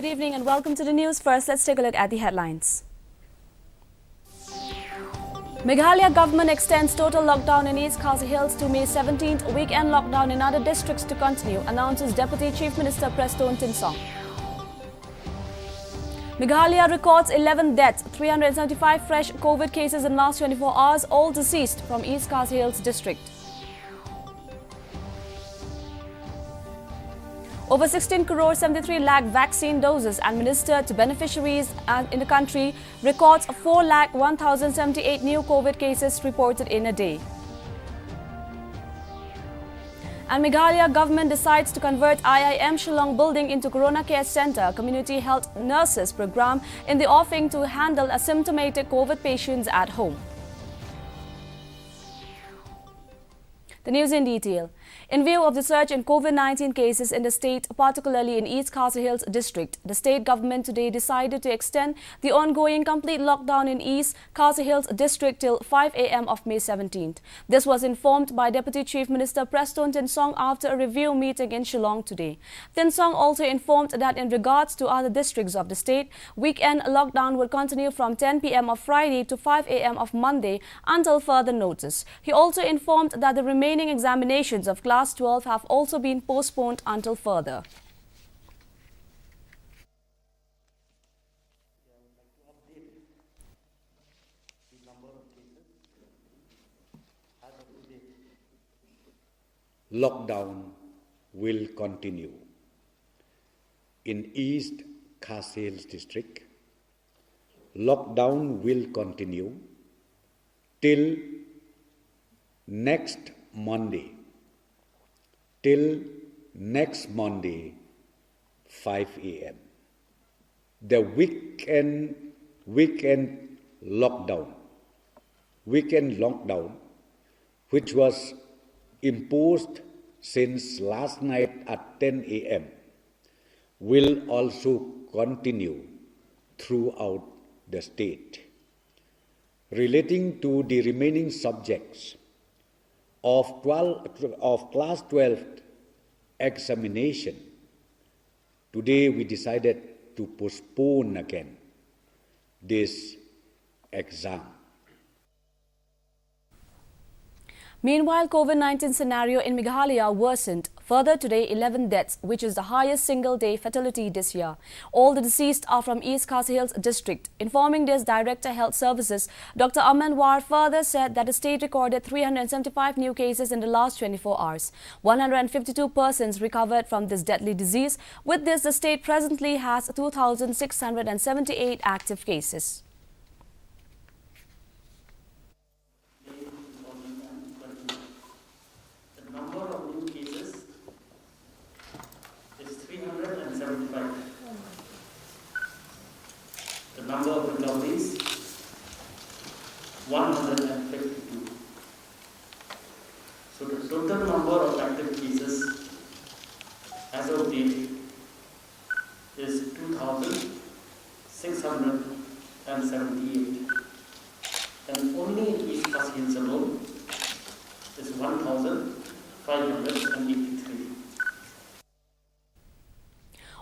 Good evening and welcome to the news. First, let's take a look at the headlines. Meghalaya government extends total lockdown in East Khasi Hills to May 17th. Weekend lockdown in other districts to continue, announces Deputy Chief Minister Preston Tinsong. Meghalaya records 11 deaths, 375 fresh COVID cases in last 24 hours, all deceased from East Khasi Hills district. Over 16 crore 73 lakh vaccine doses administered to beneficiaries in the country, records 4 lakh 1,078 new COVID cases reported in a day. And Meghalaya government decides to convert IIM Shillong building into Corona Care Center Community Health Nurses program in the offing to handle asymptomatic COVID patients at home. The news in detail. In view of the surge in COVID-19 cases in the state, particularly in East Khasi Hills district, the state government today decided to extend the ongoing complete lockdown in East Khasi Hills district till 5 a.m. of May 17th. This was informed by Deputy Chief Minister Preston Tinsong after a review meeting in Shillong today. Tinsong also informed that in regards to other districts of the state, weekend lockdown will continue from 10 p.m. of Friday to 5 a.m. of Monday until further notice. He also informed that the remaining examinations of Class 12 have also been postponed until further. Lockdown will continue in East Khasi Hills district. Lockdown will continue till next Monday. Till next Monday, 5 a.m. The weekend lockdown, which was imposed since last night at 10 a.m., will also continue throughout the state. Relating to the remaining subjects of Class 12 examination, today we decided to postpone again this exam. Meanwhile, COVID-19 scenario in Meghalaya worsened. Further today, 11 deaths, which is the highest single-day fatality this year. All the deceased are from East Khasi Hills district. Informing this, Director Health Services, Dr. Aman War further said that the state recorded 375 new cases in the last 24 hours. 152 persons recovered from this deadly disease. With this, the state presently has 2,678 active cases. The number of recoveries, 152. So the total number of active cases as of date is 2,678. And only in East Khasi Hills alone is 1,583.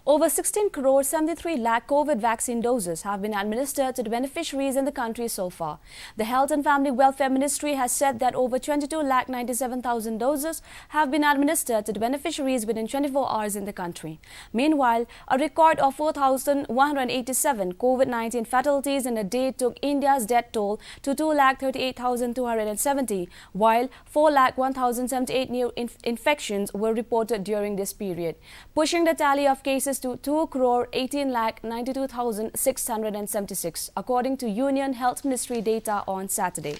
Over 16 crore 73 lakh COVID vaccine doses have been administered to the beneficiaries in the country so far. The Health and Family Welfare Ministry has said that over 22 lakh 97,000 doses have been administered to the beneficiaries within 24 hours in the country. Meanwhile, a record of 4,187 COVID-19 fatalities in a day took India's death toll to 2 lakh 38,270, while 4 lakh 1,078 new infections were reported during this period, pushing the tally of cases to 2 crore 18 lakh 92,676, according to Union Health Ministry data on Saturday.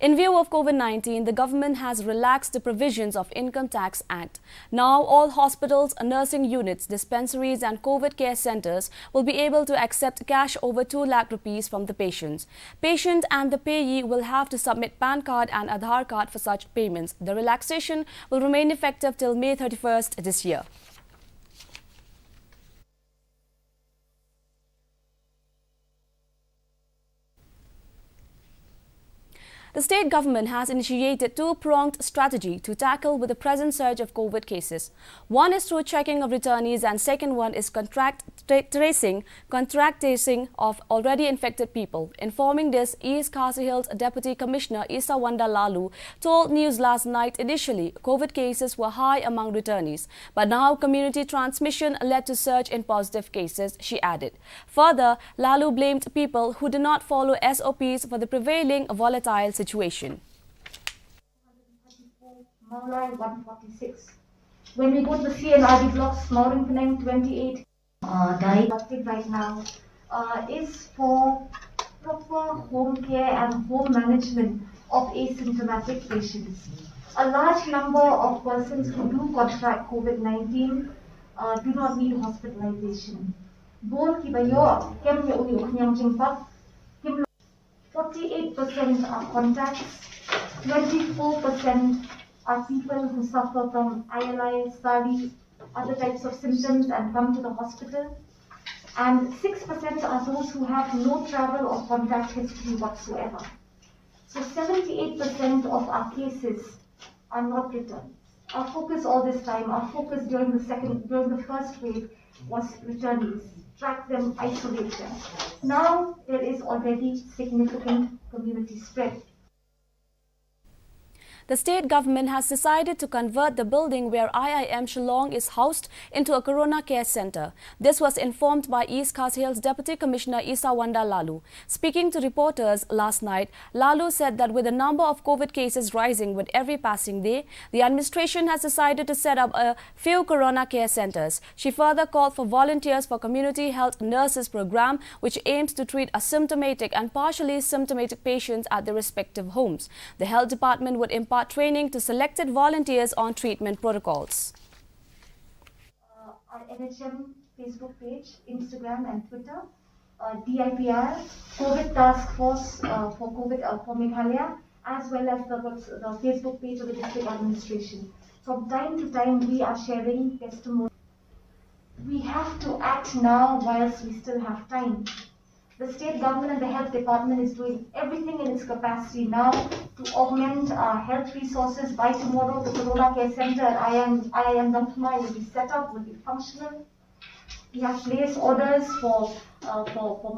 In view of COVID-19, the government has relaxed the provisions of Income Tax Act. Now, all hospitals, nursing units, dispensaries and COVID care centers will be able to accept cash over 2 lakh rupees from the patients. Patient and the payee will have to submit PAN card and Aadhaar card for such payments. The relaxation will remain effective till May 31st this year. The state government has initiated a two-pronged strategy to tackle with the present surge of COVID cases. One is through checking of returnees and second one is contact tracing of already infected people. Informing this, East Khasi Hills Deputy Commissioner Isawanda Lalu told news last night initially COVID cases were high among returnees, but now community transmission led to surge in positive cases, she added. Further, Lalu blamed people who did not follow SOPs for the prevailing volatile situation. Maulai 146. When we go to the CNRD blocks, Maurin Penang 28 died right now is for proper home care and home management of asymptomatic patients. A large number of persons who do contract COVID-19 do not need hospitalization. Bol ki bayo kem ya uli uknyam jingpak 48% are contacts, 24% are people who suffer from ILI, SARI, other types of symptoms and come to the hospital. And 6% are those who have no travel or contact history whatsoever. So 78% of our cases are not returned. Our focus all this time, our focus during the first wave was returnees. Track them, isolate them. Now there is already significant community spread. The state government has decided to convert the building where IIM Shillong is housed into a Corona Care Centre. This was informed by East Khasi Hills Deputy Commissioner Isawanda Lalu. Speaking to reporters last night, Lalu said that with the number of COVID cases rising with every passing day, the administration has decided to set up a few Corona Care Centres. She further called for volunteers for Community Health Nurses Programme, which aims to treat asymptomatic and partially symptomatic patients at their respective homes. The Health Department would impart training to selected volunteers on treatment protocols. Our NHM Facebook page, Instagram and Twitter, DIPR, COVID Task Force for COVID for Meghalaya, as well as the Facebook page of the district administration. From time to time, we are sharing testimonies. We have to act now whilst we still have time. The state government and the health department is doing everything in its capacity now to augment our health resources. By tomorrow, the Corona Care Centre at IIM Damphama will be set up, will be functional. We have placed orders for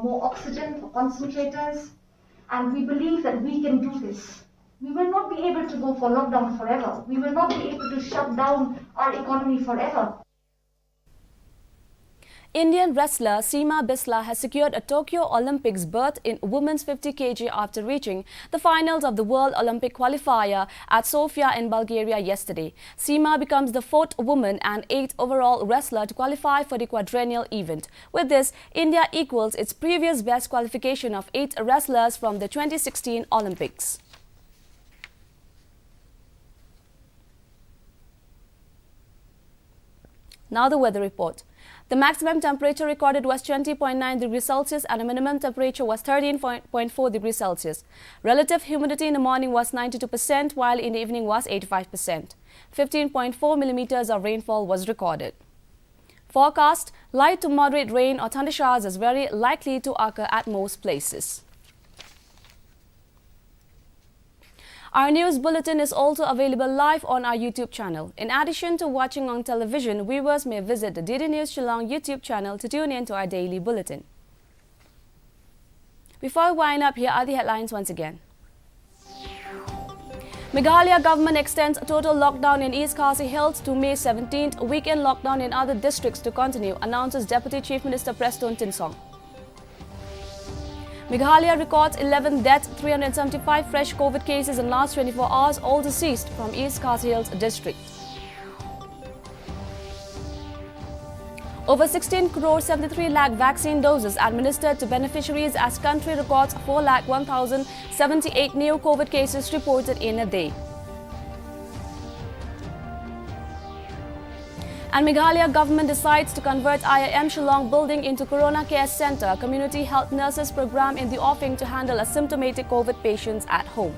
more oxygen, for concentrators, and we believe that we can do this. We will not be able to go for lockdown forever. We will not be able to shut down our economy forever. Indian wrestler Seema Bisla has secured a Tokyo Olympics berth in women's 50 kg after reaching the finals of the World Olympic Qualifier at Sofia in Bulgaria yesterday. Seema becomes the 4th woman and 8th overall wrestler to qualify for the quadrennial event. With this, India equals its previous best qualification of 8 wrestlers from the 2016 Olympics. Now the weather report. The maximum temperature recorded was 20.9 degrees Celsius and the minimum temperature was 13.4 degrees Celsius. Relative humidity in the morning was 92%, while in the evening was 85%. 15.4 millimeters of rainfall was recorded. Forecast: light to moderate rain or thunder showers is very likely to occur at most places. Our news bulletin is also available live on our YouTube channel. In addition to watching on television, viewers may visit the DD News Shillong YouTube channel to tune in to our daily bulletin. Before we wind up, here are the headlines once again. Meghalaya government extends total lockdown in East Khasi Hills to May 17th. Weekend lockdown in other districts to continue, announces Deputy Chief Minister Preston Tinsong. Meghalaya records 11 deaths, 375 fresh COVID cases in last 24 hours, all deceased from East Khasi Hills district. Over 16 crore 73 lakh vaccine doses administered to beneficiaries as country records 4 lakh 1,078 new COVID cases reported in a day. And Meghalaya government decides to convert IIM Shillong building into Corona Care Centre, Community Health Nurses Programme in the offing to handle asymptomatic COVID patients at home.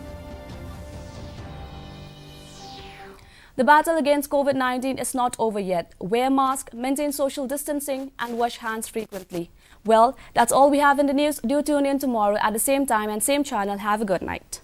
The battle against COVID-19 is not over yet. Wear mask, maintain social distancing and wash hands frequently. Well, that's all we have in the news. Do tune in tomorrow at the same time and same channel. Have a good night.